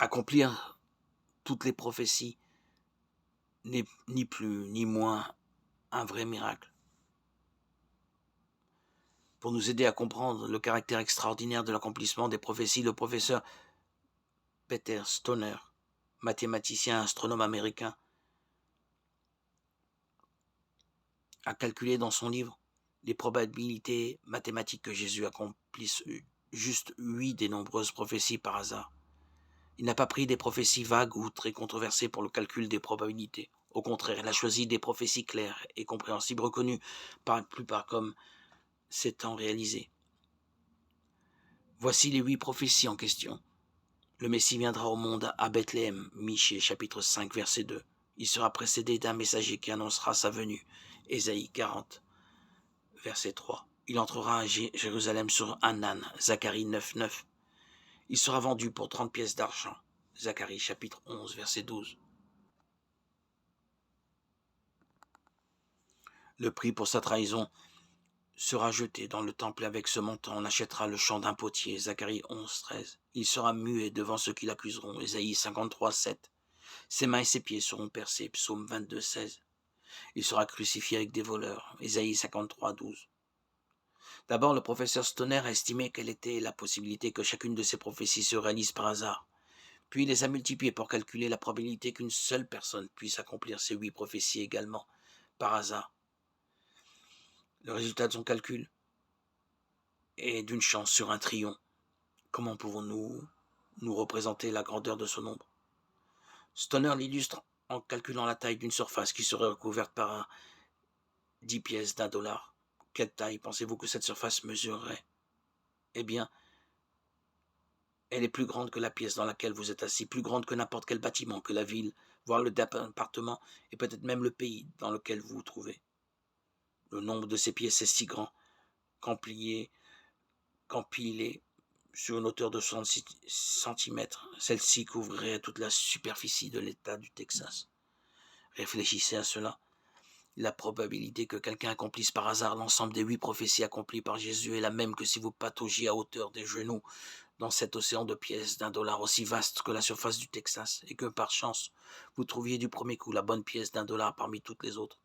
Accomplir toutes les prophéties n'est ni plus ni moins un vrai miracle. Pour nous aider à comprendre le caractère extraordinaire de l'accomplissement des prophéties, le professeur Peter Stoner, mathématicien astronome américain, a calculé dans son livre les probabilités mathématiques que Jésus accomplisse juste 8 des nombreuses prophéties par hasard. Il n'a pas pris des prophéties vagues ou très controversées pour le calcul des probabilités. Au contraire, il a choisi des prophéties claires et compréhensibles, reconnues par la plupart comme s'étant réalisées. Voici les 8 prophéties en question. Le Messie viendra au monde à Bethléem, Michée chapitre 5 verset 2. Il sera précédé d'un messager qui annoncera sa venue, Ésaïe 40 verset 3. Il entrera à Jérusalem sur un âne, Zacharie 9 9. Il sera vendu pour 30 pièces d'argent, Zacharie chapitre 11 verset 12. Le prix pour sa trahison sera jeté dans le temple, avec ce montant on achètera le champ d'un potier, Zacharie 11 13. Il sera muet devant ceux qui l'accuseront, Ésaïe 53 7. Ses mains et ses pieds seront percés, psaume 22 16. Il sera crucifié avec des voleurs, Ésaïe 53 12. D'abord, le professeur Stoner a estimé quelle était la possibilité que chacune de ces prophéties se réalise par hasard. Puis il les a multipliées pour calculer la probabilité qu'une seule personne puisse accomplir ces 8 prophéties également, par hasard. Le résultat de son calcul est d'une chance sur 1 trillion. Comment pouvons-nous nous représenter la grandeur de ce nombre? Stoner l'illustre en calculant la taille d'une surface qui serait recouverte par 10 pièces d'1 $. Quelle taille pensez-vous que cette surface mesurerait? Eh bien, elle est plus grande que la pièce dans laquelle vous êtes assis, plus grande que n'importe quel bâtiment, que la ville, voire le département et peut-être même le pays dans lequel vous vous trouvez. Le nombre de ces pièces est si grand qu'empilées sur une hauteur de 66 cm, celle-ci couvrirait toute la superficie de l'État du Texas. Réfléchissez à cela. La probabilité que quelqu'un accomplisse par hasard l'ensemble des 8 prophéties accomplies par Jésus est la même que si vous pataugiez à hauteur des genoux dans cet océan de pièces d'1 $ aussi vaste que la surface du Texas, et que par chance, vous trouviez du premier coup la bonne pièce d'1 $ parmi toutes les autres.